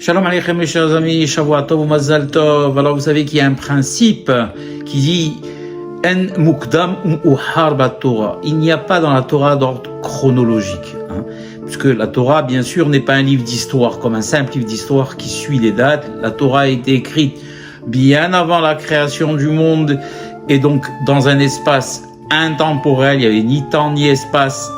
Shalom Aleichem mes chers amis, Shavua Tov ou Mazal Tov. Alors vous savez qu'il y a un principe qui dit En Mukdam Uhar Torah. Il n'y a pas dans la Torah d'ordre chronologique. Puisque la Torah, bien sûr, n'est pas un livre d'histoire, comme un simple livre d'histoire qui suit les dates. La Torah a été écrite bien avant la création du monde et donc dans un espace intemporel, il n'y avait ni temps ni espace.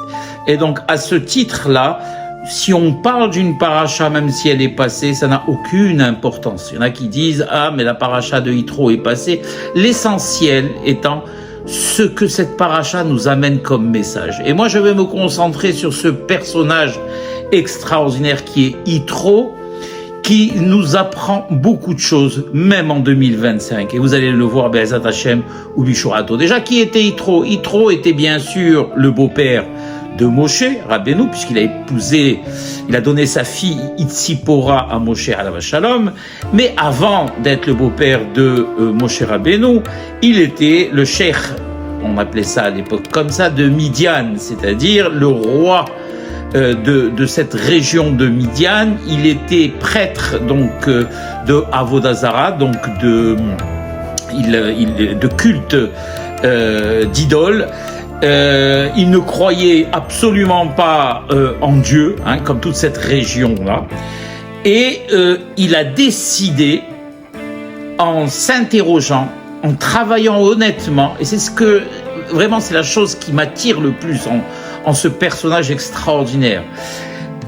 Et donc à ce titre-là, si on parle d'une paracha, même si elle est passée, ça n'a aucune importance. Il y en a qui disent « Ah, mais la paracha de Yitro est passée ». L'essentiel étant ce que cette paracha nous amène comme message. Et moi, je vais me concentrer sur ce personnage extraordinaire qui est Yitro, qui nous apprend beaucoup de choses, même en 2025. Et vous allez le voir, Be'ezat Hashem ou Bishurato. Déjà, qui était Yitro? Yitro était bien sûr le beau-père de Moshe Rabbeinu, puisqu'il a épousé, il a donné sa fille Itzipora à Moshe alav shalom. Mais avant d'être le beau-père de Moshe Rabbeinu, il était le cheikh, on appelait ça à l'époque comme ça, de Midian, c'est-à-dire le roi de cette région de Midian. Il était prêtre donc de Avodah Zara, donc de culte d'idole. Il ne croyait absolument pas en Dieu, comme toute cette région-là. Et il a décidé, en s'interrogeant, en travaillant honnêtement, et c'est ce que, vraiment, c'est la chose qui m'attire le plus en ce personnage extraordinaire,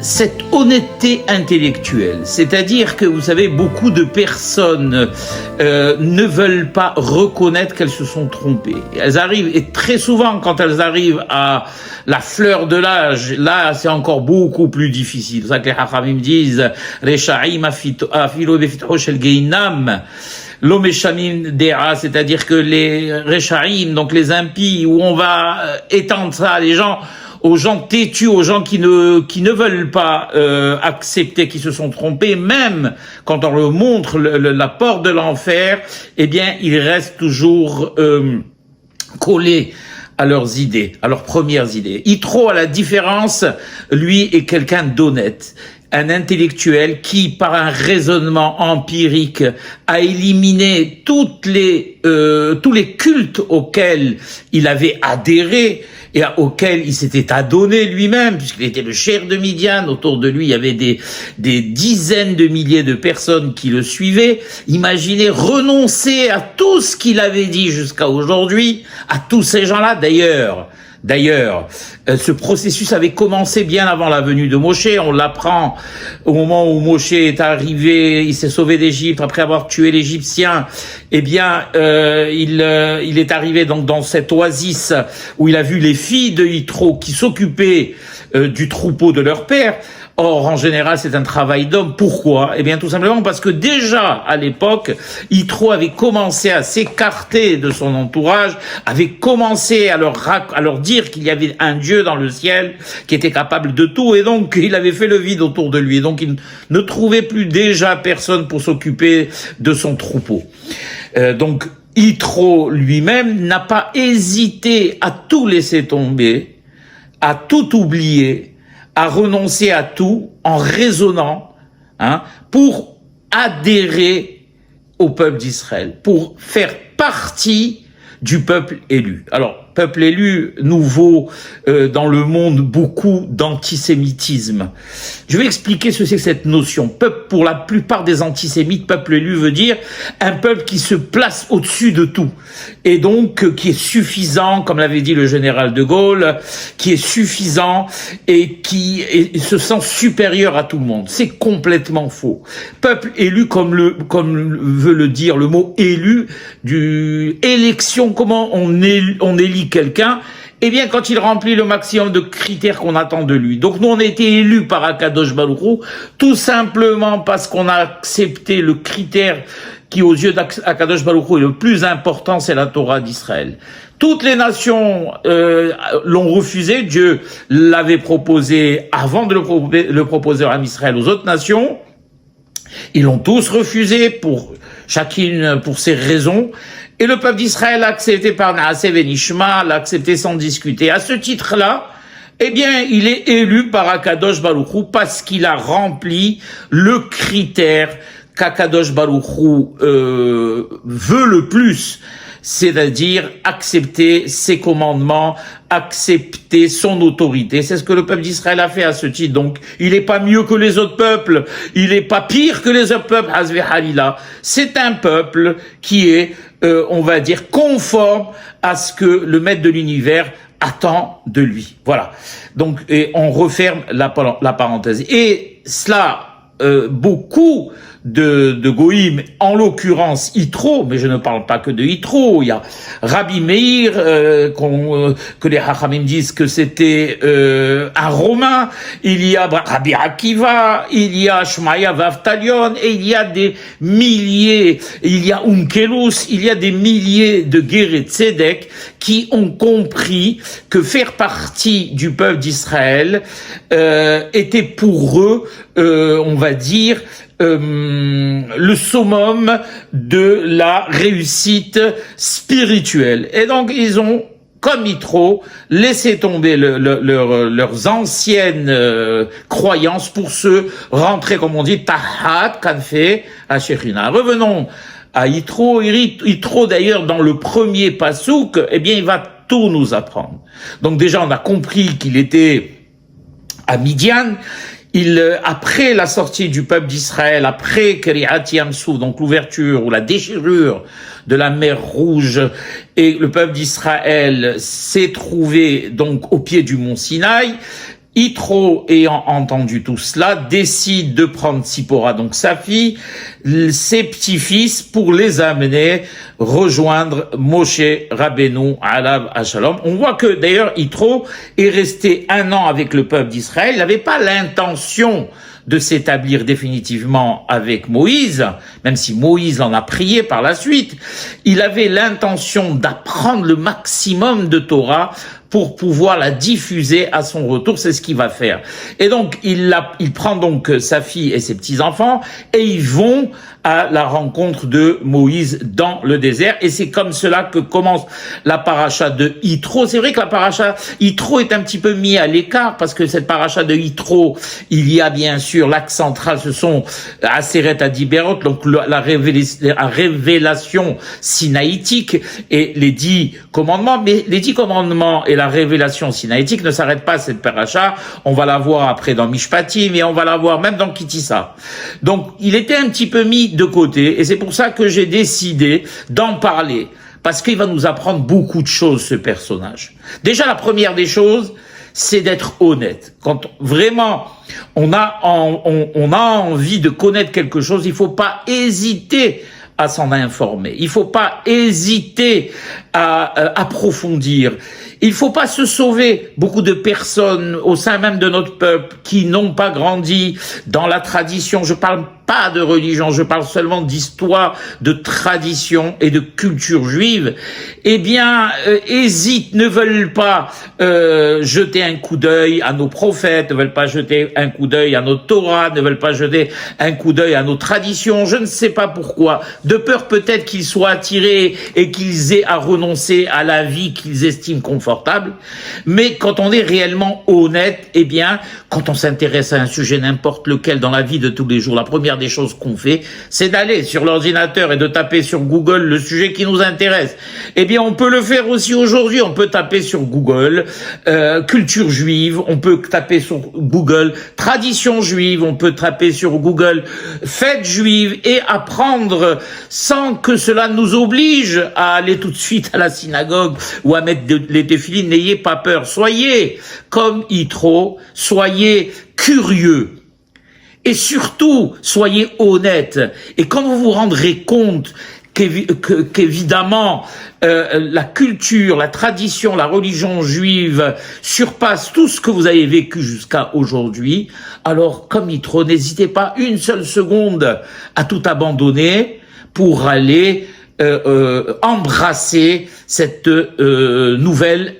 cette honnêteté intellectuelle. C'est-à-dire que, vous savez, beaucoup de personnes ne veulent pas reconnaître qu'elles se sont trompées. Elles arrivent, et très souvent, quand elles arrivent à la fleur de l'âge, là, c'est encore beaucoup plus difficile. C'est ça que les Hachamim disent « Reshaim afilo befitho shel geinam » l'omeshamim dera, c'est-à-dire que les Reshaim, donc les impies, où on va étendre ça aux gens têtus, aux gens qui ne veulent pas accepter, qui se sont trompés, même quand on leur montre la porte de l'enfer, eh bien, ils restent toujours collés à leurs idées, à leurs premières idées. Yitro, à la différence, lui est quelqu'un d'honnête, un intellectuel qui, par un raisonnement empirique, a éliminé tous les cultes auxquels il avait adhéré et auxquels il s'était adonné lui-même, puisqu'il était le cheikh de Midian. Autour de lui, il y avait des dizaines de milliers de personnes qui le suivaient. Imaginez renoncer à tout ce qu'il avait dit jusqu'à aujourd'hui, à tous ces gens-là. D'ailleurs, ce processus avait commencé bien avant la venue de Moshe. On l'apprend au moment où Moshe est arrivé, il s'est sauvé d'Égypte après avoir tué l'Égyptien. Eh bien, il est arrivé donc dans cette oasis où il a vu les filles de Yitro qui s'occupaient du troupeau de leur père. Or, en général, c'est un travail d'homme. Pourquoi? Eh bien, tout simplement parce que déjà, à l'époque, Yitro avait commencé à s'écarter de son entourage, avait commencé à leur dire qu'il y avait un Dieu dans le ciel qui était capable de tout, et donc il avait fait le vide autour de lui. Donc, il ne trouvait plus déjà personne pour s'occuper de son troupeau. Donc, Yitro lui-même n'a pas hésité à tout laisser tomber, à tout oublier, à renoncer à tout en raisonnant, pour adhérer au peuple d'Israël, pour faire partie du peuple élu. Alors, peuple élu, nouveau dans le monde, beaucoup d'antisémitisme. Je vais expliquer ce que c'est que cette notion. Peuple, pour la plupart des antisémites, peuple élu veut dire un peuple qui se place au-dessus de tout. Et donc, qui est suffisant, comme l'avait dit le général de Gaulle, qui est suffisant et qui se sent supérieur à tout le monde. C'est complètement faux. Peuple élu, comme veut le dire le mot élu, élection, comment on élit quelqu'un, eh bien, quand il remplit le maximum de critères qu'on attend de lui. Donc, nous, on a été élus par Akadosh Baruch Hu, tout simplement parce qu'on a accepté le critère qui, aux yeux d'Akadosh Baruch Hu, est le plus important, c'est la Torah d'Israël. Toutes les nations l'ont refusé. Dieu l'avait proposé avant de le proposer à Israël aux autres nations. Ils l'ont tous refusé, chacune pour ses raisons. Et le peuple d'Israël l'a accepté par Naaseh Venishma, l'a accepté sans discuter. À ce titre-là, eh bien, il est élu par Akadosh Baruch Hu parce qu'il a rempli le critère qu'Akadosh Baruch Hu veut le plus, c'est-à-dire accepter ses commandements, accepter son autorité. C'est ce que le peuple d'Israël a fait à ce titre. Donc, il n'est pas mieux que les autres peuples, il n'est pas pire que les autres peuples, Hazve Halila. C'est un peuple qui est, on va dire, conforme à ce que le maître de l'univers attend de lui. Voilà. Donc, et on referme la parenthèse. Et cela, beaucoup de Goïm, en l'occurrence Yitro, mais je ne parle pas que de Yitro, il y a Rabbi Meir, que les Hachamim disent que c'était un Romain, il y a Rabbi Akiva, il y a Shmaya Vaftalion, et il y a des milliers, il y a Unkelus, il y a des milliers de Geret Tzedek qui ont compris que faire partie du peuple d'Israël était pour eux, on va dire, le summum de la réussite spirituelle. Et donc, ils ont, comme Yitro, laissé tomber leurs anciennes croyances pour se rentrer, comme on dit, Tahat Kanfe Ashechina. Revenons à Yitro. Yitro, d'ailleurs, dans le premier pasouk, eh bien, il va tout nous apprendre. Donc, déjà, on a compris qu'il était à Midian. Après la sortie du peuple d'Israël, après Keriat Yamsou, donc l'ouverture ou la déchirure de la mer Rouge, et le peuple d'Israël s'est trouvé donc au pied du mont Sinaï, Yitro, ayant entendu tout cela, décide de prendre Tsipora, donc sa fille, ses petits-fils, pour les amener rejoindre Moshe Rabbeinu alav Hashalom. On voit que d'ailleurs Yitro est resté 1 an avec le peuple d'Israël. Il n'avait pas l'intention de s'établir définitivement avec Moïse, même si Moïse en a prié par la suite. Il avait l'intention d'apprendre le maximum de Torah pour pouvoir la diffuser à son retour. C'est ce qu'il va faire. Et donc, il prend donc sa fille et ses petits-enfants et ils vont à la rencontre de Moïse dans le désert. Et c'est comme cela que commence la paracha de Yitro. C'est vrai que la paracha Yitro est un petit peu mis à l'écart parce que cette paracha de Yitro, il y a bien sûr l'axe central, ce sont Aseret Adiberot, donc la révélation sinaïtique et les 10 commandements. Mais les 10 commandements et la révélation sinaïtique ne s'arrêtent pas à cette paracha. On va la voir après dans Mishpatim et on va la voir même dans Kitissa. Donc, il était un petit peu mis de côté et c'est pour ça que j'ai décidé d'en parler parce qu'il va nous apprendre beaucoup de choses, ce personnage. Déjà, la première des choses, c'est d'être honnête. Quand vraiment on a envie de connaître quelque chose, il faut pas hésiter à s'en informer. Il faut pas hésiter à approfondir. Il faut pas se sauver. Beaucoup de personnes au sein même de notre peuple qui n'ont pas grandi dans la tradition. Je parle pas de religion, je parle seulement d'histoire, de tradition et de culture juive. Eh bien, hésitent, ne veulent pas jeter un coup d'œil à nos prophètes, ne veulent pas jeter un coup d'œil à notre Torah, ne veulent pas jeter un coup d'œil à nos traditions. Je ne sais pas pourquoi. De peur peut-être qu'ils soient attirés et qu'ils aient à renoncer à la vie qu'ils estiment confortable. Mais quand on est réellement honnête, eh bien, quand on s'intéresse à un sujet n'importe lequel dans la vie de tous les jours, la première des choses qu'on fait, c'est d'aller sur l'ordinateur et de taper sur Google le sujet qui nous intéresse. Eh bien, on peut le faire aussi aujourd'hui. On peut taper sur Google culture juive, on peut taper sur Google tradition juive, on peut taper sur Google fête juive et apprendre sans que cela nous oblige à aller tout de suite à la synagogue ou à mettre les téphilines. N'ayez pas peur. Soyez comme Yitro, soyez curieux. Et surtout, soyez honnête. Et quand vous vous rendrez compte qu'évidemment, la culture, la tradition, la religion juive surpasse tout ce que vous avez vécu jusqu'à aujourd'hui, alors, comme Yitro, n'hésitez pas une seule seconde à tout abandonner pour aller embrasser cette nouvelle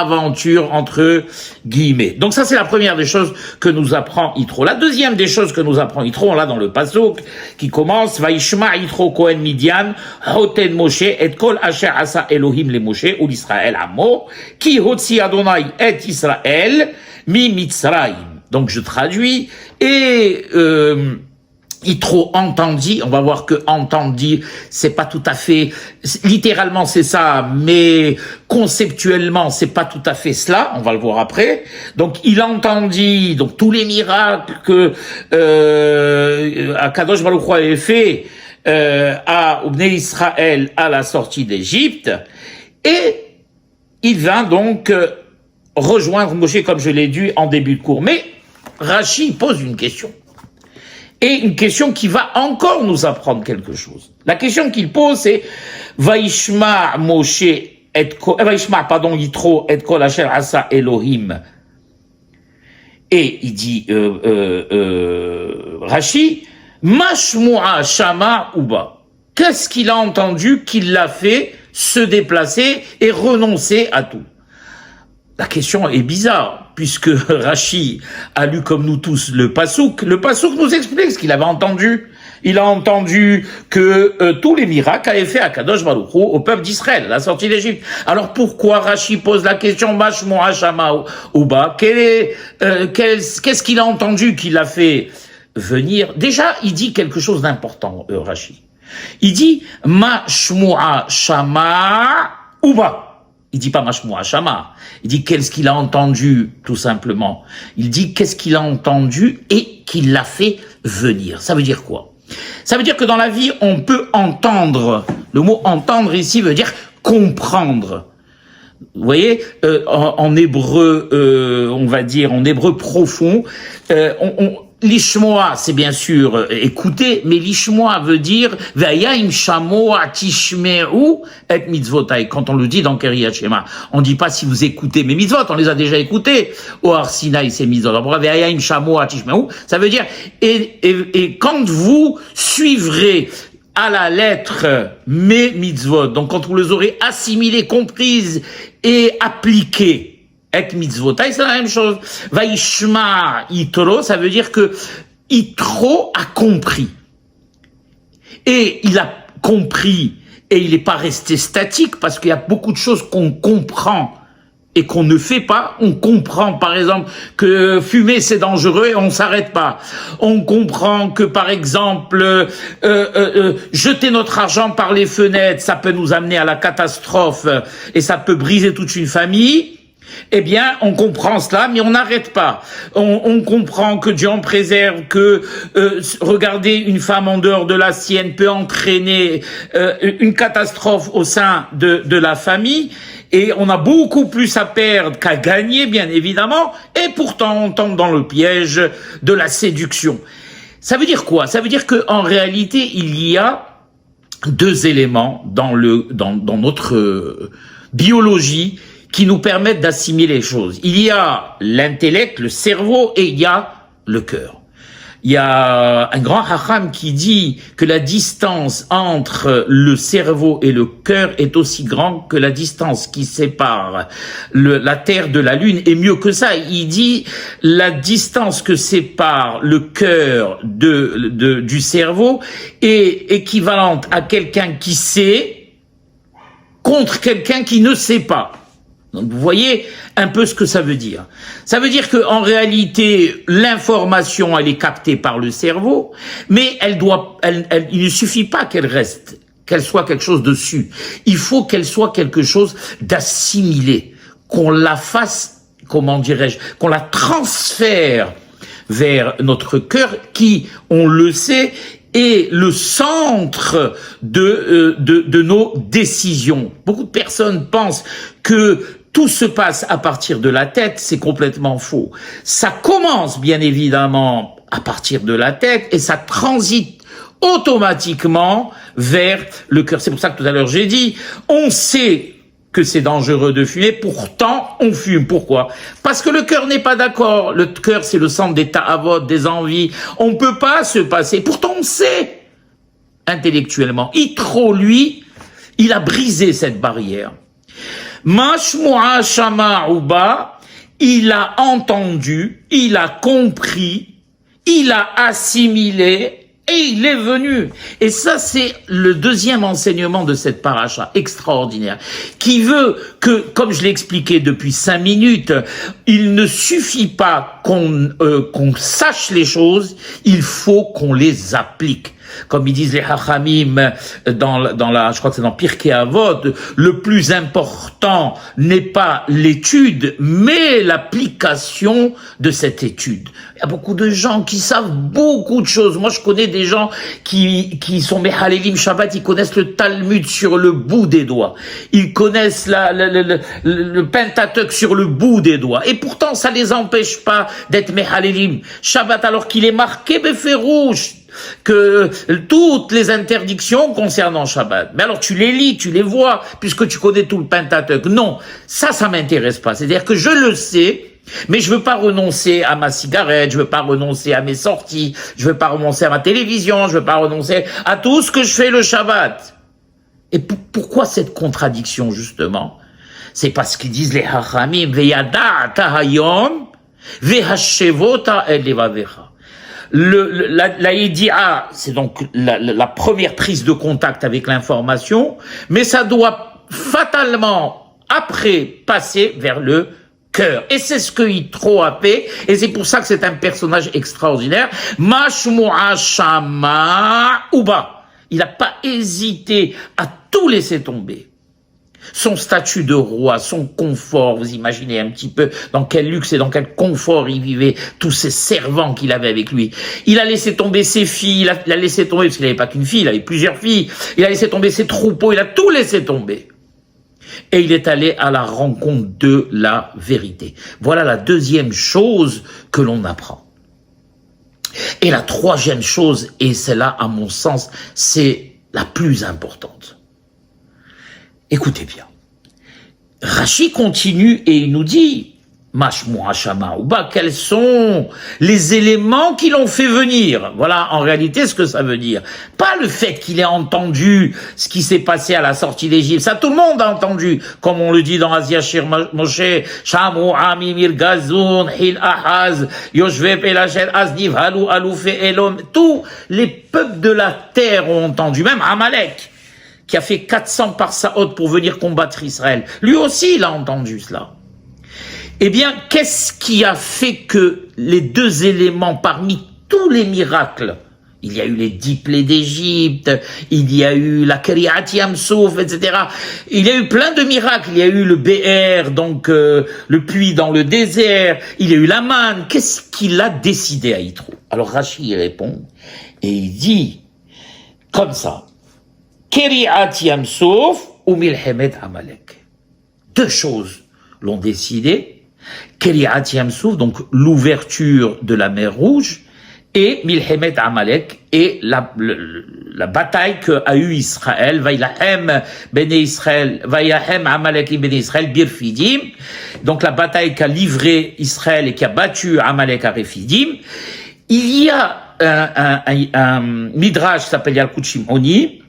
aventure entre guillemets. Donc ça c'est la première des choses que nous apprend Yitro. La deuxième des choses que nous apprend Yitro, on l'a dans le pasuk qui commence Vaishma Yitro Kohen Midian Hoten Moshe et kol asher asa Elohim le Moshe ou l'Israël amo ki hotzi Adonai et Israël mi Mitzrayim. Donc je traduis et Yitro entendit, on va voir que entendit, c'est pas tout à fait, littéralement c'est ça, mais conceptuellement c'est pas tout à fait cela, on va le voir après. Donc il entendit, donc tous les miracles que Akadosh Baruch Hu avait fait à Bnei Israël à la sortie d'Égypte, et il vint donc rejoindre Moshe comme je l'ai dit en début de cours. Mais Rashi pose une question. Et une question qui va encore nous apprendre quelque chose. La question qu'il pose, c'est Vaishma Moshe et Vaishma, pardon, Yitro et kol asher asa Elohim. Et il dit Rashi, Mashmu'a Shama Uba. Qu'est-ce qu'il a entendu qui l'a fait se déplacer et renoncer à tout? La question est bizarre, puisque Rashi a lu comme nous tous le Passouk. Le Passouk nous explique ce qu'il avait entendu. Il a entendu que tous les miracles avaient fait à Kadosh Baruch Hu au peuple d'Israël, à la sortie d'Égypte. Alors pourquoi Rashi pose la question Mashmo Hashama Uba? Qu'est-ce qu'il a entendu qui l'a fait venir? Déjà, il dit quelque chose d'important, Rashi. Il dit Mashmo Hashama Uba. Il dit pas Mashmoua Shama. Il dit qu'est-ce qu'il a entendu, tout simplement. Il dit qu'est-ce qu'il a entendu et qu'il l'a fait venir. Ça veut dire quoi? Ça veut dire que dans la vie, on peut entendre. Le mot entendre ici veut dire comprendre. Vous voyez, en hébreu, on va dire, en hébreu profond, l'ishmoa, c'est bien sûr écouter, mais l'ishmoa veut dire Vayim shamoa tishme'u et mitzvotai. Quand on le dit dans Kriyat Shema, on dit pas si vous écoutez mes mitzvot, on les a déjà écoutés. Au Har Sinaï, ces mitzvot. Alors, Vayim shamoa tishme'u, ça veut dire et quand vous suivrez à la lettre mes mitzvot, donc quand vous les aurez assimilées, comprises et appliquées, et mitzvotai, c'est la même chose. Vaishma Yitro, ça veut dire que Yitro a compris. Et il a compris, et il n'est pas resté statique, parce qu'il y a beaucoup de choses qu'on comprend et qu'on ne fait pas. On comprend, par exemple, que fumer c'est dangereux et on s'arrête pas. On comprend que, par exemple, jeter notre argent par les fenêtres, ça peut nous amener à la catastrophe et ça peut briser toute une famille. Eh bien, on comprend cela, mais on n'arrête pas. On comprend que Dieu en préserve, que regarder une femme en dehors de la sienne peut entraîner une catastrophe au sein de la famille. Et on a beaucoup plus à perdre qu'à gagner, bien évidemment. Et pourtant, on tombe dans le piège de la séduction. Ça veut dire quoi? Ça veut dire que en réalité, il y a deux éléments dans notre biologie qui nous permettent d'assimiler les choses. Il y a l'intellect, le cerveau, et il y a le cœur. Il y a un grand hacham qui dit que la distance entre le cerveau et le cœur est aussi grande que la distance qui sépare la Terre de la Lune, et mieux que ça, il dit la distance que sépare le cœur du cerveau est équivalente à quelqu'un qui sait contre quelqu'un qui ne sait pas. Donc vous voyez un peu ce que ça veut dire. Ça veut dire que en réalité l'information elle est captée par le cerveau, mais il ne suffit pas qu'elle soit quelque chose dessus. Il faut qu'elle soit quelque chose d'assimilé, qu'on la fasse, comment dirais-je, qu'on la transfère vers notre cœur qui, on le sait, est le centre de nos décisions. Beaucoup de personnes pensent que tout se passe à partir de la tête, c'est complètement faux. Ça commence bien évidemment à partir de la tête et ça transite automatiquement vers le cœur. C'est pour ça que tout à l'heure j'ai dit, on sait que c'est dangereux de fumer, pourtant on fume. Pourquoi? Parce que le cœur n'est pas d'accord. Le cœur, c'est le centre des ta'avot, des envies. On ne peut pas se passer. Pourtant on sait intellectuellement. Yitro, lui, il a brisé cette barrière. Mashmu'a Shama'uba, il a entendu, il a compris, il a assimilé, et il est venu. Et ça, c'est le deuxième enseignement de cette paracha extraordinaire, qui veut que, comme je l'ai expliqué depuis 5 minutes, il ne suffit pas qu'on sache les choses, il faut qu'on les applique. Comme ils disent les Hachamim je crois que c'est dans Pirkei Avot, le plus important n'est pas l'étude, mais l'application de cette étude. Il y a beaucoup de gens qui savent beaucoup de choses. Moi, je connais des gens qui sont Mehalelim Shabbat, ils connaissent le Talmud sur le bout des doigts. Ils connaissent le Pentateuch sur le bout des doigts. Et pourtant, ça les empêche pas d'être Mehalelim Shabbat, alors qu'il est marqué Beferouche que toutes les interdictions concernant Shabbat. Mais alors tu les lis, tu les vois, puisque tu connais tout le Pentateuch. Non, ça m'intéresse pas. C'est-à-dire que je le sais, mais je veux pas renoncer à ma cigarette, je veux pas renoncer à mes sorties, je veux pas renoncer à ma télévision, je veux pas renoncer à tout ce que je fais le Shabbat. Et pourquoi cette contradiction, justement? C'est parce qu'ils disent les Hachamim, Veyada'ta hayom, vehashevota el levavecha. La Yedi'a, c'est donc la première prise de contact avec l'information, mais ça doit fatalement, après, passer vers le cœur. Et c'est ce que Yitro a fait, et c'est pour ça que c'est un personnage extraordinaire. Mashmu'a Shama Uba. Il n'a pas hésité à tout laisser tomber. Son statut de roi, son confort, vous imaginez un petit peu dans quel luxe et dans quel confort il vivait, tous ces servants qu'il avait avec lui. Il a laissé tomber ses filles, il a laissé tomber, parce qu'il n'avait pas qu'une fille, il avait plusieurs filles, il a laissé tomber ses troupeaux, il a tout laissé tomber. Et il est allé à la rencontre de la vérité. Voilà la deuxième chose que l'on apprend. Et la troisième chose, et celle-là, à mon sens, c'est la plus importante. Écoutez bien. Rashi continue et il nous dit, Mashmu'a Shama'uba, quels sont les éléments qui l'ont fait venir? Voilà, en réalité, ce que ça veut dire. Pas le fait qu'il ait entendu ce qui s'est passé à la sortie d'Égypte. Ça, tout le monde a entendu. Comme on le dit dans Azyashir Moshe, Shamu'a Mimir Gazun, Hil Ahaz, Yoshve Pelachet, Azniv, Halou, Aloufé, Elom. Tous les peuples de la terre ont entendu. Même Amalek, qui a fait 400 par Saot pour venir combattre Israël. Lui aussi, il a entendu cela. Eh bien, qu'est-ce qui a fait que les deux éléments parmi tous les miracles, il y a eu les 10 plaies d'Égypte, il y a eu la Keriat Yamsouf, etc. Il y a eu plein de miracles. Il y a eu le BR, donc le puits dans le désert. Il y a eu la manne. Qu'est-ce qu'il a décidé à Yitro? Alors Rashi y répond et il dit comme ça. Keriat Yamsouf ou Milhemet Amalek. Deux choses l'ont décidé. Keriat Yamsouf, donc l'ouverture de la mer Rouge, et Milhemet Amalek, et la bataille qu'a eu Israël, Vaïlahem Bene Israël, Vaïlahem Amalek et Bene Israël, Birfidim, donc la bataille qu'a livré Israël et qui a battu Amalek à Refidim. Il y a un midrash qui s'appelle Yalkut Shimoni,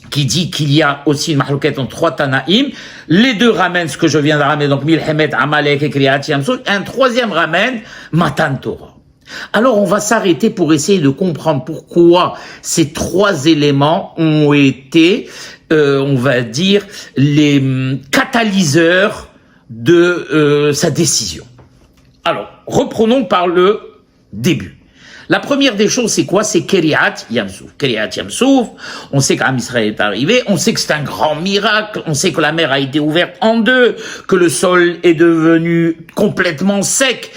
qui dit qu'il y a aussi une mahlouquette entre 3 Tanaïm. Les deux ramènent ce que je viens de ramener, donc Milhemet, Amalek et Kriyat Yamsouf. Un troisième ramène Matan Torah. Alors on va s'arrêter pour essayer de comprendre pourquoi ces 3 éléments ont été, on va dire, les catalyseurs de sa décision. Alors, reprenons par le début. La première des choses, c'est quoi? C'est Keriat Yamsouf. Keriat Yamsouf, on sait qu'Am Israël est arrivé, on sait que c'est un grand miracle, on sait que la mer a été ouverte en deux, que le sol est devenu complètement sec,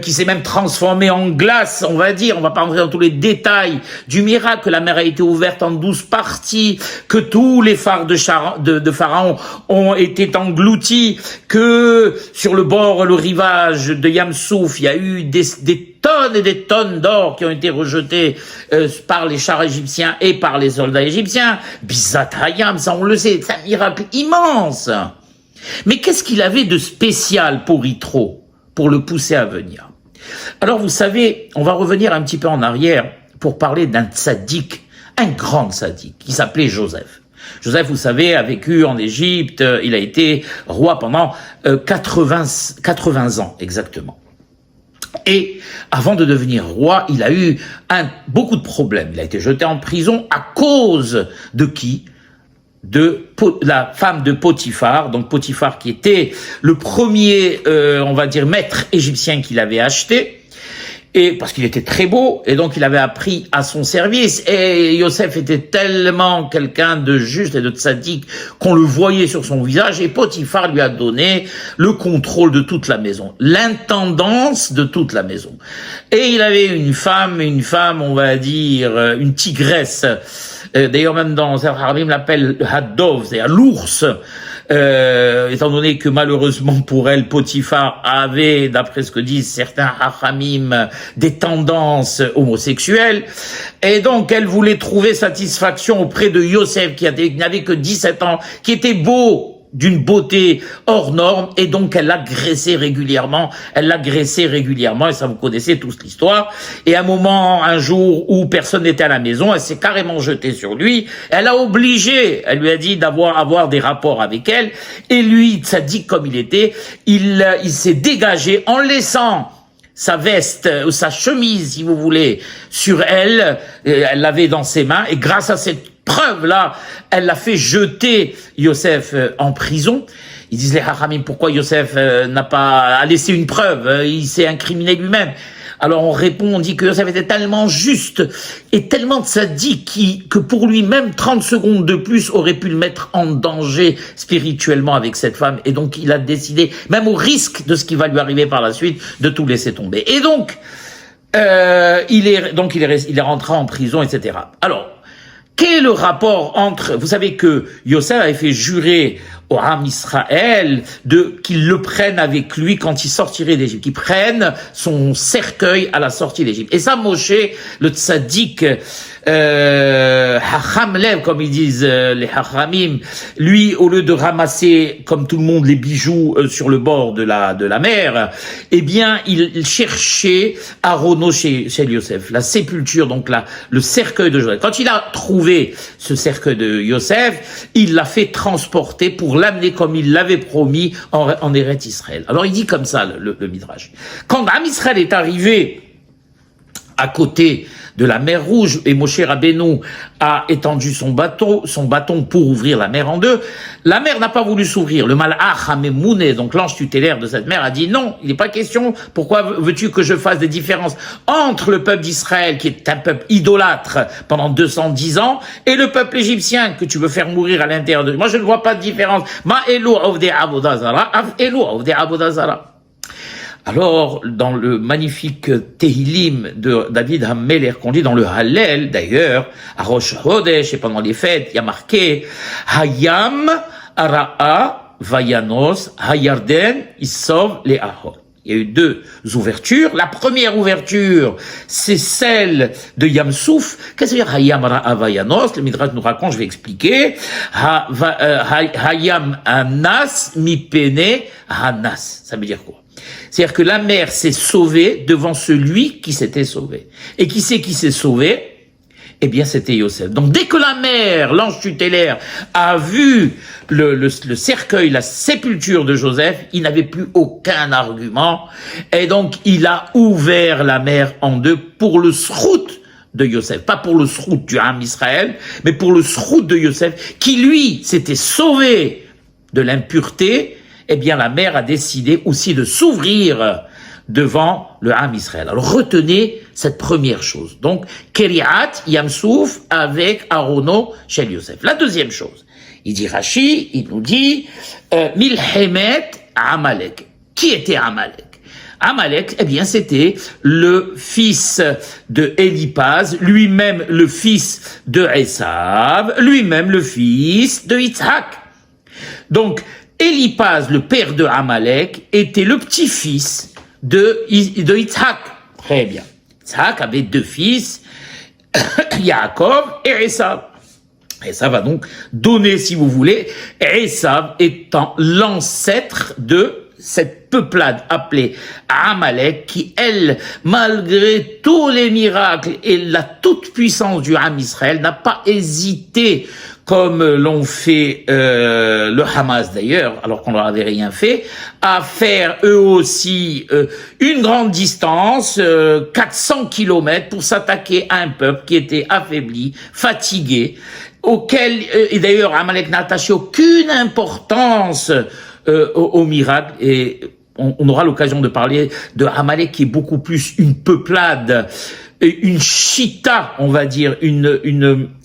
qui s'est même transformé en glace, on va dire, on va pas rentrer dans tous les détails du miracle, que la mer a été ouverte en 12 parties, que tous les phares de Pharaon ont été engloutis, que sur le bord, le rivage de Yamsouf, il y a eu des tonnes et des tonnes d'or qui ont été rejetés par les chars égyptiens et par les soldats égyptiens. Bizat Hayam, ça on le sait, c'est un miracle immense. Mais qu'est-ce qu'il avait de spécial pour Yitro, pour le pousser à venir? Alors vous savez, on va revenir un petit peu en arrière pour parler d'un tzaddik, un grand tzaddik, qui s'appelait Joseph. Joseph, vous savez, a vécu en Égypte, il a été roi pendant 80 ans exactement. Et avant de devenir roi, il a eu beaucoup de problèmes. Il a été jeté en prison à cause de qui? De la femme de Potiphar, donc Potiphar qui était le premier, on va dire, maître égyptien qu'il avait acheté, et parce qu'il était très beau, et donc il avait appris à son service, et Yosef était tellement quelqu'un de juste et de tzaddik qu'on le voyait sur son visage, et Potiphar lui a donné le contrôle de toute la maison, l'intendance de toute la maison. Et il avait une femme, on va dire, une tigresse, d'ailleurs même dans certains Harabim l'appelle Haddov, c'est-à-dire l'ours, étant donné que malheureusement pour elle, Potiphar avait, d'après ce que disent certains Hachamim, des tendances homosexuelles, et donc elle voulait trouver satisfaction auprès de Yosef, qui n'avait que 17 ans, qui était beau, d'une beauté hors norme, et donc elle l'agressait régulièrement, et ça vous connaissez tous l'histoire, et un jour où personne n'était à la maison, elle s'est carrément jetée sur lui, elle lui a dit avoir des rapports avec elle, et lui, tzaddik comme il était, il s'est dégagé en laissant sa veste, ou sa chemise, si vous voulez, sur elle, elle l'avait dans ses mains, et grâce à cette preuve-là, elle l'a fait jeter Yosef en prison. Ils disent les Hachamim, pourquoi Yosef n'a pas laissé une preuve, il s'est incriminé lui-même. Alors on dit que Yosef était tellement juste et tellement tzaddik que pour lui-même 30 secondes de plus aurait pu le mettre en danger spirituellement avec cette femme, et donc il a décidé, même au risque de ce qui va lui arriver par la suite, de tout laisser tomber. Et donc il est rentré en prison, etc. Alors quel est le rapport entre... Vous savez que Yosef avait fait jurer au Ham Israël qu'il le prenne avec lui quand il sortirait d'Égypte, qu'il prenne son cercueil à la sortie d'Égypte. Et ça, Moshe, le tzaddik, Hacham Lev, comme ils disent les Hachamim, lui, au lieu de ramasser, comme tout le monde, les bijoux sur le bord de la mer, eh bien, il cherchait Arono chez Yosef, la sépulture, donc le cercueil de Joseph. Quand il a trouvé ce cercueil de Yosef, il l'a fait transporter pour l'amener comme il l'avait promis en Eretz Israël. Alors il dit comme ça le Midrash. Quand Am Israël est arrivé à côté de la mer Rouge, et Moshe Rabbeinu a étendu son bâton pour ouvrir la mer en deux, la mer n'a pas voulu s'ouvrir. Le Malach HaMemouné, donc l'ange tutélaire de cette mer, a dit non, il n'est pas question, pourquoi veux-tu que je fasse des différences entre le peuple d'Israël, qui est un peuple idolâtre pendant 210 ans, et le peuple égyptien, que tu veux faire mourir à l'intérieur de... Moi, je ne vois pas de différence. Ma elu avdei avodah zara, av elu avdei avodah zara. Alors, dans le magnifique Tehillim de David HaMelech, qu'on lit dans le Hallel, d'ailleurs, à Rosh Chodesh et pendant les fêtes, il y a marqué Hayam Ara'a Vayanos Hayarden Issov Le'ahor. Il y a eu deux ouvertures. La première ouverture, c'est celle de Yamsouf. Qu'est-ce que ça veut dire Hayam Ara'a Vayanos? Le Midrash nous raconte, je vais expliquer. Hayam Anas Mipene Hanas. Ça veut dire quoi? C'est-à-dire que la mer s'est sauvée devant celui qui s'était sauvé. Et qui c'est qui s'est sauvé? Eh bien, c'était Yosef. Donc, dès que la mer, l'ange tutélaire, a vu le cercueil, la sépulture de Joseph, il n'avait plus aucun argument. Et donc, il a ouvert la mer en deux pour le srout de Yosef. Pas pour le srout du Ham Israël, mais pour le srout de Yosef, qui lui, s'était sauvé de l'impureté. Eh bien, la mer a décidé aussi de s'ouvrir devant le Ham Israël. Alors, retenez cette première chose. Donc, Keriat Yamsouf avec Arono chez Yosef. La deuxième chose, il dit Rashi, il nous dit Milhemet Amalek. Qui était Amalek? Amalek, eh bien, c'était le fils de Élipaz, lui-même le fils de Esav, lui-même le fils de Yitzhak. Donc, Élipaz, le père de Amalek, était le petit-fils de Yitzhak. Très bien. Yitzhak avait deux fils, Yaakov et Esav. Esav va donc donner, si vous voulez, Esav étant l'ancêtre de cette peuplade appelée Amalek, qui, elle, malgré tous les miracles et la toute-puissance du Ham Israël, n'a pas hésité, comme l'ont fait le Hamas d'ailleurs, alors qu'on leur avait rien fait, à faire eux aussi une grande distance, 400 kilomètres, pour s'attaquer à un peuple qui était affaibli, fatigué, auquel, et d'ailleurs Amalek n'a attaché aucune importance au miracle, et on aura l'occasion de parler de Amalek qui est beaucoup plus une peuplade, une chita, on va dire,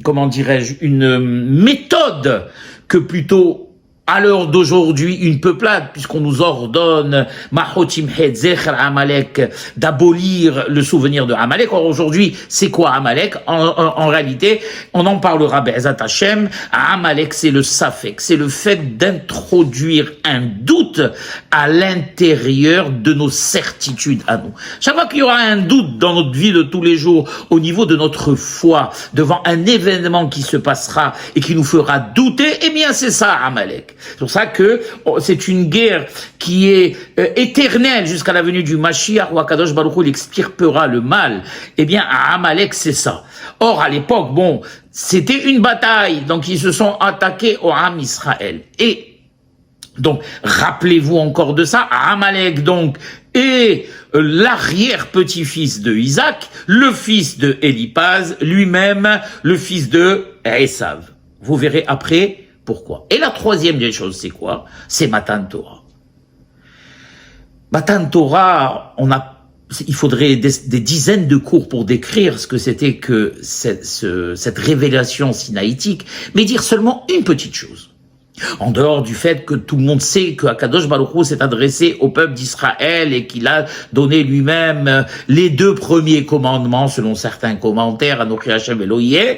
comment dirais-je, une méthode, que plutôt à l'heure d'aujourd'hui une peuplade, puisqu'on nous ordonne Mahotim Hedzecher Amalek, d'abolir le souvenir de Amalek. Or aujourd'hui, c'est quoi Amalek? En réalité, on en parlera Be'ezat Hashem. Amalek, c'est le safek, c'est le fait d'introduire un doute à l'intérieur de nos certitudes à nous. Chaque fois qu'il y aura un doute dans notre vie de tous les jours, au niveau de notre foi, devant un événement qui se passera et qui nous fera douter, eh bien c'est ça Amalek. C'est pour ça que c'est une guerre qui est éternelle jusqu'à la venue du Mashiach, où Akadosh Baruch Hu extirpera le mal. Eh bien, à Amalek, c'est ça. Or, à l'époque, bon, c'était une bataille, donc ils se sont attaqués au Ham Israël. Et donc, rappelez-vous encore de ça, Amalek, donc, est l'arrière-petit-fils de Isaac, le fils de Élipaz, lui-même, le fils de Esav. Vous verrez après pourquoi. Et la troisième des choses, c'est quoi? C'est Matan Torah. Matan Torah, il faudrait des dizaines de cours pour décrire ce que c'était que cette révélation sinaïtique, mais dire seulement une petite chose. En dehors du fait que tout le monde sait que Akadosh Baruch Hu s'est adressé au peuple d'Israël et qu'il a donné lui-même les 2 premiers commandements, selon certains commentaires, Anochi Hashem Elohim,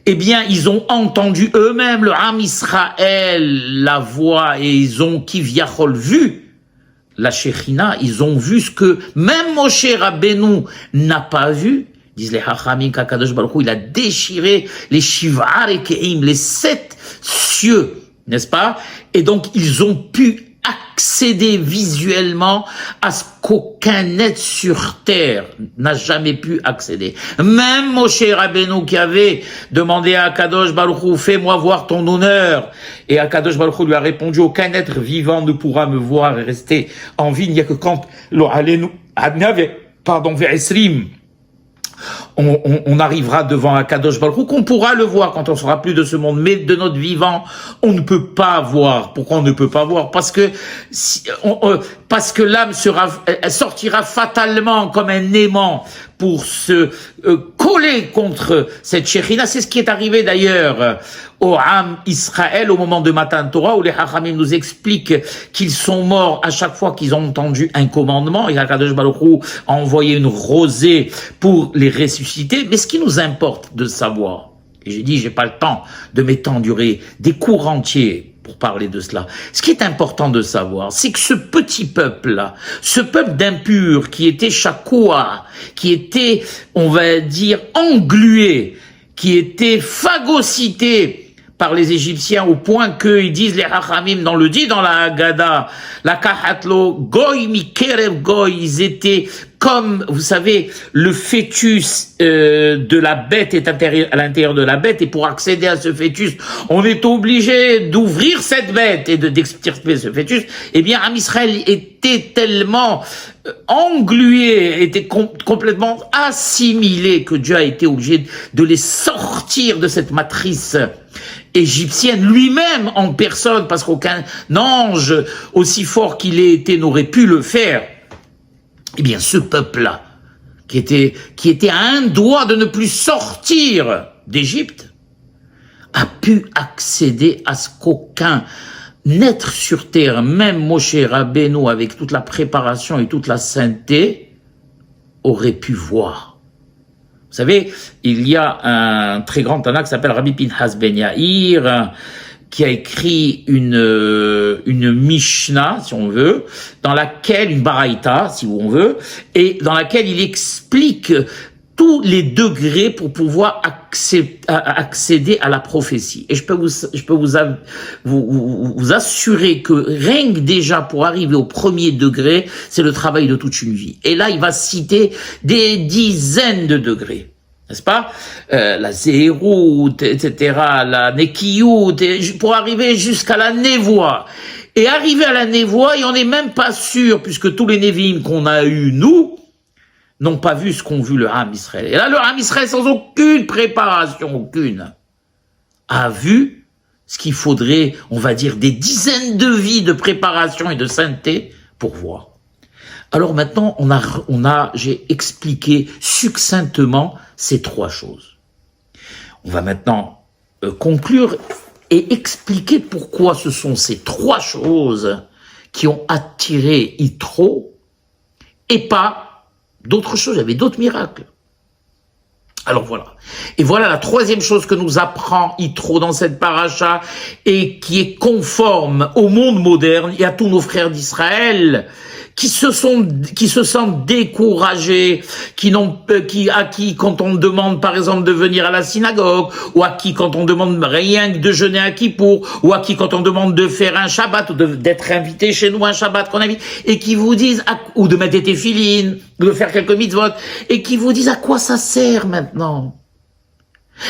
eh bien, ils ont entendu eux-mêmes, le Ham Israël, la voix, et ils ont, Kivyachol, vu la Shekhinah, ils ont vu ce que même Moshe Rabbeinu n'a pas vu. Disent les Hachamim qu'Akadosh Baruch Hu, il a déchiré les Shivar et Keim, les 7 cieux, n'est-ce pas? Et donc, ils ont pu accéder visuellement à ce qu'aucun être sur terre n'a jamais pu accéder. Même Moshe Rabbeinu qui avait demandé à Akadosh Baruch Hu, fais-moi voir ton honneur. Et Akadosh Baruch Hu lui a répondu, aucun être vivant ne pourra me voir et rester en vie. Il n'y a que quand Ve'esrim, on arrivera devant Akadosh Baruch Hu, qu'on pourra le voir quand on sera plus de ce monde, mais de notre vivant, on ne peut pas voir. Pourquoi on ne peut pas voir? Parce que l'âme sortira fatalement comme un aimant pour se coller contre cette Shekhinah. C'est ce qui est arrivé d'ailleurs au Ham Israël au moment de Matan Torah, où les Hachamim nous expliquent qu'ils sont morts à chaque fois qu'ils ont entendu un commandement, et Akadosh Baruch Hu a envoyé une rosée pour les ressusciter. Mais ce qui nous importe de savoir, et j'ai dit, j'ai pas le temps de m'étendurer des cours entiers pour parler de cela. Ce qui est important de savoir, c'est que ce petit peuple-là, ce peuple d'impurs qui était chakoua, qui était, on va dire, englué, qui était phagocyté par les Égyptiens au point qu'ils disent les Hachamim dans la Haggadah, la Kahatlo, Goy Mikerev Goy, ils étaient comme, vous savez, le fœtus de la bête est à l'intérieur de la bête, et pour accéder à ce fœtus, on est obligé d'ouvrir cette bête et d'extirper ce fœtus. Eh bien, Am Israël était tellement englué, était complètement assimilé, que Dieu a été obligé de les sortir de cette matrice égyptienne, lui-même en personne, parce qu'aucun ange, aussi fort qu'il ait été, n'aurait pu le faire. Eh bien, ce peuple-là, qui était à un doigt de ne plus sortir d'Égypte, a pu accéder à ce qu'aucun être sur terre, même Moshe Rabbeinu, avec toute la préparation et toute la sainteté, aurait pu voir. Vous savez, il y a un très grand Tana qui s'appelle Rabbi Pinhas Ben Yair, qui a écrit une Mishnah, si on veut, dans laquelle, une Baraïta, si on veut, et dans laquelle il explique tous les degrés pour pouvoir accéder à la prophétie. Et je peux vous assurer que rien que déjà pour arriver au premier degré, c'est le travail de toute une vie. Et là, il va citer des dizaines de degrés. N'est-ce pas? La Zérout, etc., la Nekiout, pour arriver jusqu'à la Névoie. Et arriver à la Névoie, et on n'est même pas sûr, puisque tous les Névim qu'on a eus, nous, n'ont pas vu ce qu'ont vu le Ham Israël. Et là, le Ham Israël, sans aucune préparation, aucune, a vu ce qu'il faudrait, on va dire, des dizaines de vies de préparation et de sainteté pour voir. Alors maintenant, j'ai expliqué succinctement ces trois choses. On va maintenant conclure et expliquer pourquoi ce sont ces trois choses qui ont attiré Yitro et pas d'autres choses, il y avait d'autres miracles. Alors voilà. Et voilà la troisième chose que nous apprend Yitro dans cette paracha et qui est conforme au monde moderne et à tous nos frères d'Israël qui se sentent découragés, à qui quand on demande par exemple de venir à la synagogue, ou à qui quand on demande rien que de jeûner à Kippour, ou à qui quand on demande de faire un Shabbat, ou d'être invité chez nous un Shabbat qu'on invite, et qui vous disent, ou de mettre des téphilines, de faire quelques mitzvot, et qui vous disent à quoi ça sert maintenant?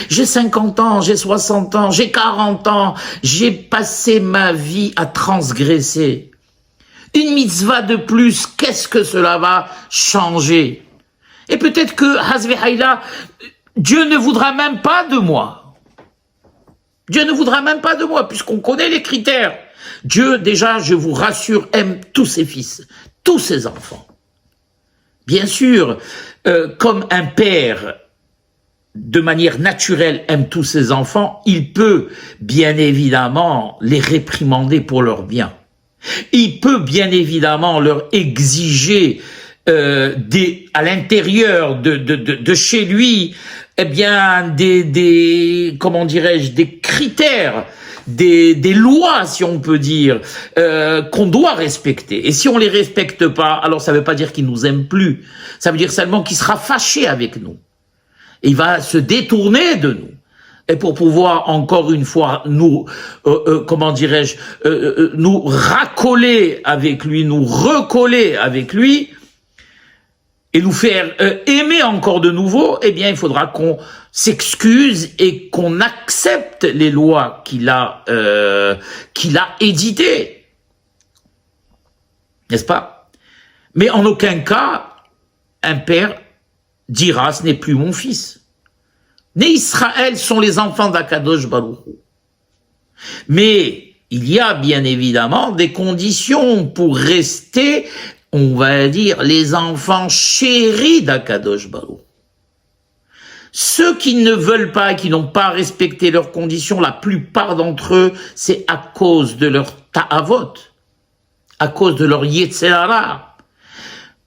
J'ai 50 ans, j'ai 60 ans, j'ai 40 ans, j'ai passé ma vie à transgresser. Une mitzvah de plus, qu'est-ce que cela va changer? Et peut-être que, Hazvehaïla, Dieu ne voudra même pas de moi. Dieu ne voudra même pas de moi, puisqu'on connaît les critères. Dieu, déjà, je vous rassure, aime tous ses fils, tous ses enfants. Bien sûr, comme un père, de manière naturelle, aime tous ses enfants, il peut, bien évidemment, les réprimander pour leur bien. Il peut bien évidemment leur exiger à l'intérieur de chez lui, eh bien comment dirais-je, des critères, des lois, si on peut dire, qu'on doit respecter. Et si on les respecte pas, alors ça veut pas dire qu'il nous aime plus. Ça veut dire seulement qu'il sera fâché avec nous. Et il va se détourner de nous. Et pour pouvoir encore une fois nous, comment dirais-je, nous racoler avec lui, nous recoller avec lui, et nous faire aimer encore de nouveau, eh bien il faudra qu'on s'excuse et qu'on accepte les lois qu'il a éditées. N'est-ce pas? Mais en aucun cas, un père dira « ce n'est plus mon fils ». Les Israël sont les enfants d'Akadosh Baruch Hu. Mais il y a bien évidemment des conditions pour rester, on va dire, les enfants chéris d'Akadosh Baruch Hu. Ceux qui ne veulent pas et qui n'ont pas respecté leurs conditions, la plupart d'entre eux, c'est à cause de leur ta'avot, à cause de leur yetzer hara.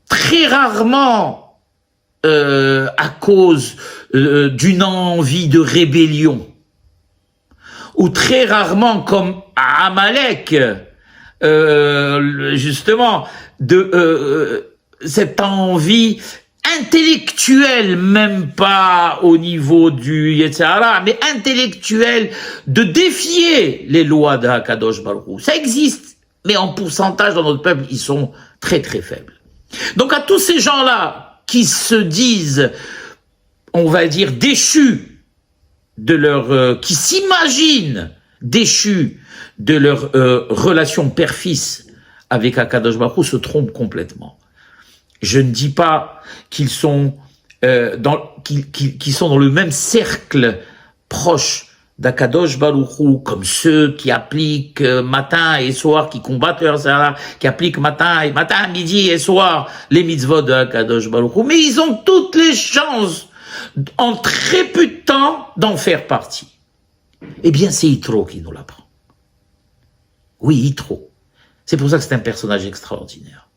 Très rarement, à cause d'une envie de rébellion, ou très rarement comme à Amalek, justement, de cette envie intellectuelle, même pas au niveau du yetzer hara, mais intellectuelle, de défier les lois d'Akadosh Baruch Hu. Ça existe, mais en pourcentage dans notre peuple, ils sont très très faibles. Donc à tous ces gens-là, qui se disent, on va dire, déchus de leur, qui s'imaginent déchus de leur relation père-fils avec Akadosh Baruch Hu, se trompent complètement. Je ne dis pas qu'ils sont qu'ils sont dans le même cercle proche d'Akadosh Baruch Hu, comme ceux qui appliquent matin et soir, qui combattent leur Zara, qui appliquent matin, midi et soir les mitzvot de Akadosh Baruch Hu. Mais ils ont toutes les chances, en très peu de temps, d'en faire partie. Eh bien, c'est Yitro qui nous l'apprend. Oui, Yitro. C'est pour ça que c'est un personnage extraordinaire.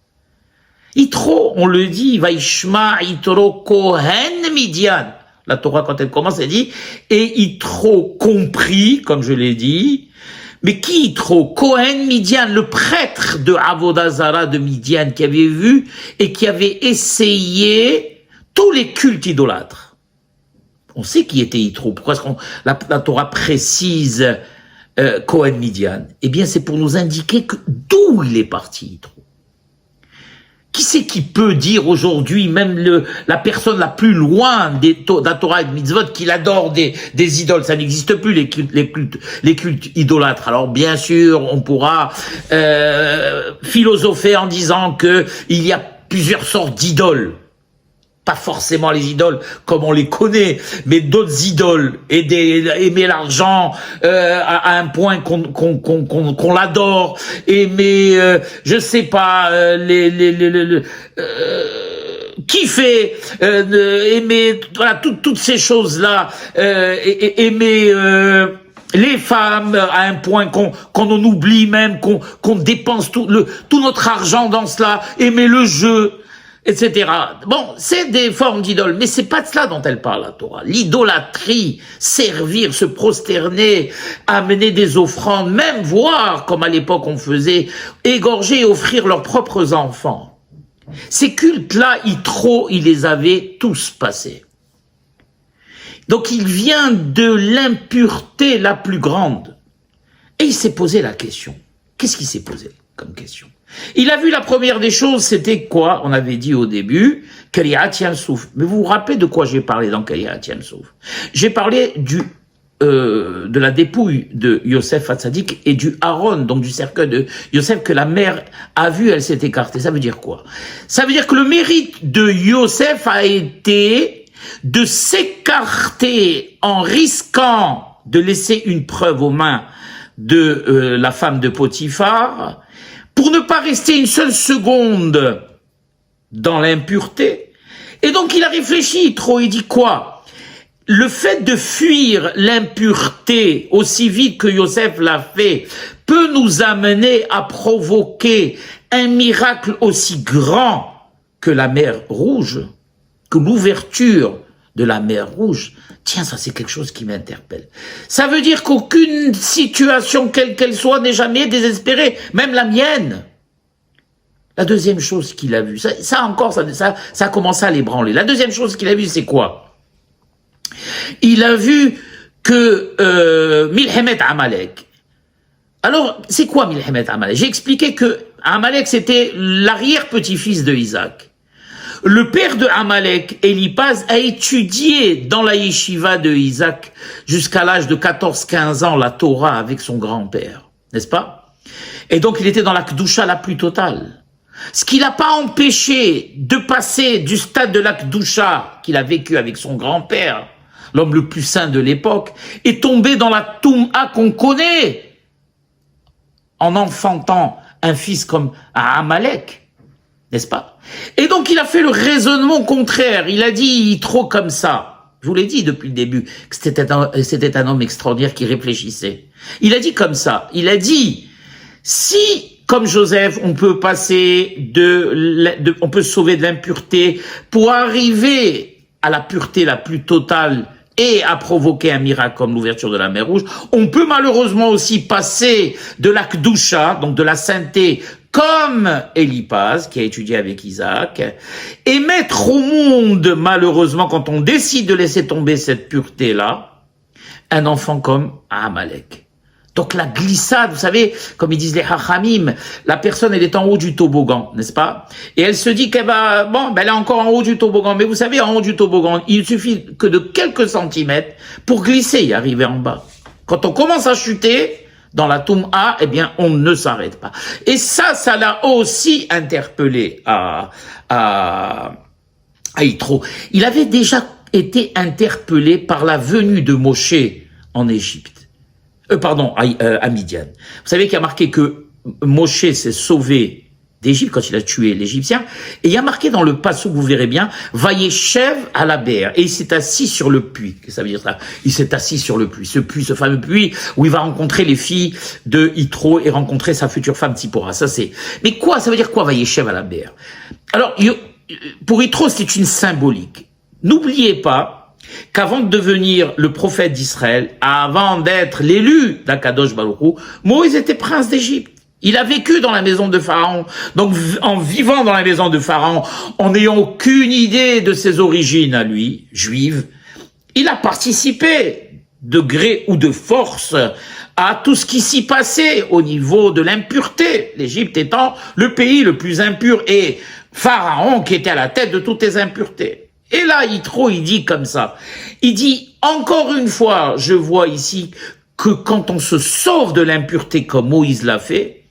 Yitro, on le dit, Vaishma Yitro Kohen Midian. La Torah, quand elle commence, elle dit, et Yitro compris, comme je l'ai dit, mais qui Yitro? Kohen Midian, le prêtre de Avodah Zara de Midian, qui avait vu et qui avait essayé tous les cultes idolâtres. On sait qui était Yitro. Pourquoi est-ce que la Torah précise Cohen Midian? Eh bien, c'est pour nous indiquer d'où il est parti, Yitro. Qui c'est qui peut dire aujourd'hui, même la personne la plus loin de la Torah et de Mitzvot, qu'il adore des idoles? Ça n'existe plus, les cultes idolâtres. Alors bien sûr, on pourra philosopher en disant que il y a plusieurs sortes d'idoles. Pas forcément les idoles comme on les connaît, mais d'autres idoles, aimer l'argent à un point qu'on l'adore, aimer je sais pas kiffer, aimer voilà toutes ces choses là, aimer les femmes à un point qu'on en oublie même, qu'on dépense tout notre argent dans cela, aimer le jeu, etc. Bon, c'est des formes d'idoles, mais c'est pas de cela dont elle parle, la Torah. L'idolâtrie, servir, se prosterner, amener des offrandes, même voir, comme à l'époque on faisait, égorger et offrir leurs propres enfants. Ces cultes-là, il les avait tous passés. Donc il vient de l'impureté la plus grande. Et il s'est posé la question. Qu'est-ce qu'il s'est posé comme question? Il a vu la première des choses, c'était quoi? On avait dit au début, Kaliyat Yamsouf. Mais vous vous rappelez de quoi j'ai parlé dans Kaliyat Yamsouf? J'ai parlé de la dépouille de Yosef Hatzadik et du Aaron, donc du cercueil de Yosef que la mère a vu, elle s'est écartée. Ça veut dire quoi? Ça veut dire que le mérite de Yosef a été de s'écarter en risquant de laisser une preuve aux mains de la femme de Potiphar, pour ne pas rester une seule seconde dans l'impureté. Et donc il a réfléchi trop, il dit quoi? Le fait de fuir l'impureté aussi vite que Yosef l'a fait peut nous amener à provoquer un miracle aussi grand que la mer Rouge, que l'ouverture de la mer Rouge. Tiens, ça c'est quelque chose qui m'interpelle. Ça veut dire qu'aucune situation, quelle qu'elle soit, n'est jamais désespérée, même la mienne. La deuxième chose qu'il a vue, ça a commencé à l'ébranler. La deuxième chose qu'il a vue, c'est quoi? Il a vu que Milhemet Amalek. Alors, c'est quoi Milhemet Amalek? J'ai expliqué que Amalek, c'était l'arrière-petit-fils de Isaac. Le père de Amalek, Elipaz, a étudié dans la yeshiva de Isaac jusqu'à l'âge de 14-15 ans la Torah avec son grand-père, n'est-ce pas? Et donc il était dans la Kedusha la plus totale. Ce qui l'a pas empêché de passer du stade de la Kedusha qu'il a vécu avec son grand-père, l'homme le plus saint de l'époque, et tomber dans la Toum'a qu'on connaît en enfantant un fils comme Amalek. N'est-ce pas? Et donc il a fait le raisonnement contraire. Il a dit trop comme ça. Je vous l'ai dit depuis le début que c'était un homme extraordinaire qui réfléchissait. Il a dit comme ça. Il a dit, si, comme Joseph, on peut passer on peut se sauver de l'impureté pour arriver à la pureté la plus totale et à provoquer un miracle comme l'ouverture de la mer Rouge, on peut malheureusement aussi passer de la Kedusha, donc de la sainteté, comme Elipaz, qui a étudié avec Isaac, et mettre au monde, malheureusement, quand on décide de laisser tomber cette pureté-là, un enfant comme Amalek. Donc la glissade, vous savez, comme ils disent les Hachamim, la personne, elle est en haut du toboggan, n'est-ce pas? Et elle se dit qu'elle va, elle est encore en haut du toboggan. Mais vous savez, en haut du toboggan, il suffit que de quelques centimètres pour glisser et arriver en bas. Quand on commence à chuter, dans la Toum'a, eh bien, on ne s'arrête pas. Et ça l'a aussi interpellé à Yitro. Il avait déjà été interpellé par la venue de Moshe en Égypte. À Midian. Vous savez qu'il y a marqué que Moshe s'est sauvé d'Égypte quand il a tué l'Égyptien. Et il y a marqué dans le passage, vous verrez bien, Vayeshev à la berre. Et il s'est assis sur le puits. Qu'est-ce que ça veut dire ça? Il s'est assis sur le puits. Ce fameux puits où il va rencontrer les filles de Yitro et rencontrer sa future femme Tzipora. Ça c'est. Mais quoi? Ça veut dire quoi Vayeshev à la berre? Alors, pour Yitro, c'est une symbolique. N'oubliez pas qu'avant de devenir le prophète d'Israël, avant d'être l'élu d'Akadosh Baruch Hu, Moïse était prince d'Égypte. Il a vécu dans la maison de Pharaon. Donc, en vivant dans la maison de Pharaon, en n'ayant aucune idée de ses origines à lui, juives, il a participé de gré ou de force à tout ce qui s'y passait au niveau de l'impureté. L'Égypte étant le pays le plus impur et Pharaon qui était à la tête de toutes les impuretés. Et là, Yitro, il dit comme ça. Il dit, encore une fois, je vois ici que quand on se sauve de l'impureté comme Moïse l'a fait,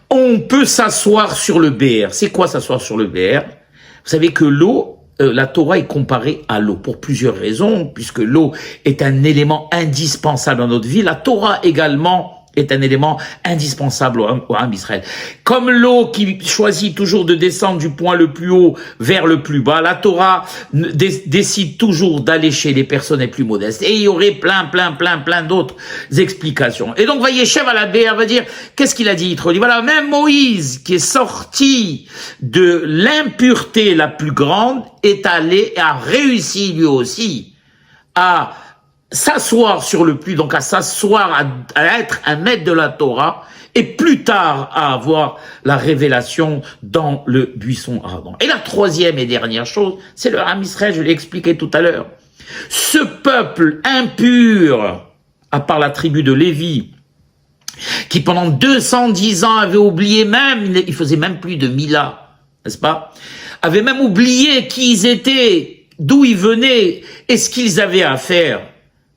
on peut s'asseoir sur le Bér. C'est quoi s'asseoir sur le Bér? Vous savez que l'eau, la Torah est comparée à l'eau pour plusieurs raisons, puisque l'eau est un élément indispensable dans notre vie. La Torah également est un élément indispensable au Ham Israël. Comme l'eau qui choisit toujours de descendre du point le plus haut vers le plus bas, la Torah décide toujours d'aller chez les personnes les plus modestes. Et il y aurait plein d'autres explications. Et donc, Vayeshev à la Bér va dire, qu'est-ce qu'il a dit? Il dit, voilà, même Moïse, qui est sorti de l'impureté la plus grande, est allé et a réussi lui aussi à s'asseoir sur le puits, donc à s'asseoir, à être un maître de la Torah, et plus tard à avoir la révélation dans le buisson ardent. Et la troisième et dernière chose, c'est le Ham Israël, je l'ai expliqué tout à l'heure. Ce peuple impur, à part la tribu de Lévi, qui pendant 210 ans avait oublié même, il faisait même plus de Mila, n'est-ce pas, avait même oublié qui ils étaient, d'où ils venaient, et ce qu'ils avaient à faire.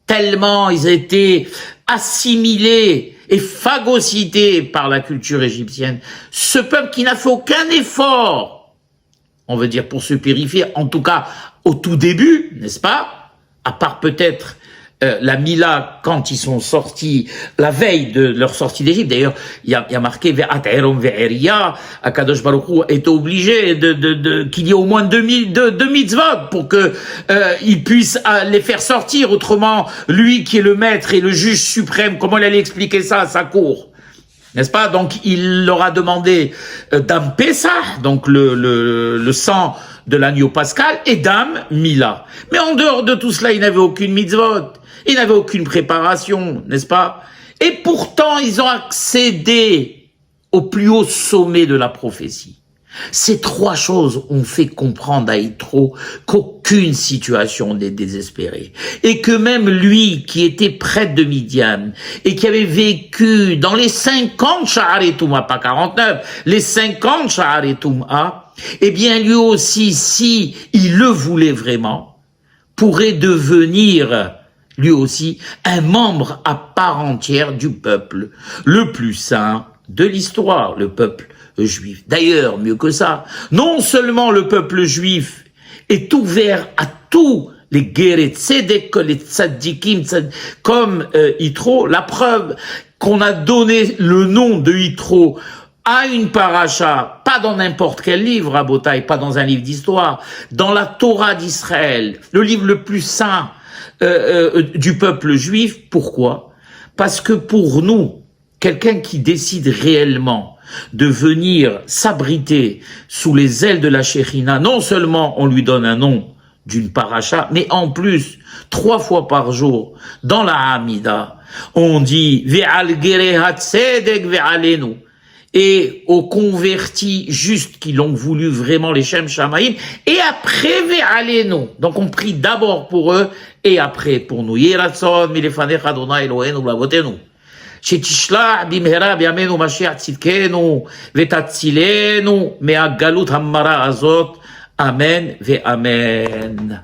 Tellement ils étaient assimilés et phagocytés par la culture égyptienne. Ce peuple qui n'a fait aucun effort, on veut dire pour se purifier, en tout cas au tout début, n'est-ce pas? À part peut-être la Mila quand ils sont sortis, la veille de leur sortie d'Égypte. D'ailleurs, il y a marqué Ve'at'erom ve'eria, Akadosh Baruch Hu est obligé qu'il y ait au moins deux mitzvot pour que il puisse les faire sortir. Autrement, lui qui est le maître et le juge suprême, comment il allait expliquer ça à sa cour? N'est-ce pas? Donc, il leur a demandé Dam Pesach, donc le sang de l'agneau pascal, et Dam Mila. Mais en dehors de tout cela, il n'avait aucune mitzvot. Ils n'avaient aucune préparation, n'est-ce pas? Et pourtant, ils ont accédé au plus haut sommet de la prophétie. Ces trois choses ont fait comprendre à Yitro qu'aucune situation n'est désespérée. Et que même lui, qui était prêtre de Midian, et qui avait vécu dans les 50 Sha'arei Touma, pas 49, les 50 Sha'arei Touma, eh bien lui aussi, si il le voulait vraiment, pourrait devenir lui aussi un membre à part entière du peuple le plus saint de l'histoire, le peuple juif. D'ailleurs, mieux que ça, non seulement le peuple juif est ouvert à tous les Geret Tzedek, les Tzadikim, comme Yitro, la preuve qu'on a donné le nom de Yitro à une paracha, pas dans n'importe quel livre, à Botaï, pas dans un livre d'histoire, dans la Torah d'Israël, le livre le plus saint du peuple juif. Pourquoi? Parce que pour nous, quelqu'un qui décide réellement de venir s'abriter sous les ailes de la Shekhinah, non seulement on lui donne un nom d'une paracha, mais en plus, 3 fois par jour, dans la Hamida, on dit « Ve'al gerei hatzedek ve'alenu » et aux convertis justes qui l'ont voulu vraiment, les Shem Shamaïm, et après ve'alenu. Donc on prie d'abord pour eux, et après pour nous. Yeh ratzon milefanecha Adonai Eloheinu v'avotenu. שתשלח במהרה בימינו משיח צדקנו ותצילנו מהגלות המרה הזאת, אמן ואמן.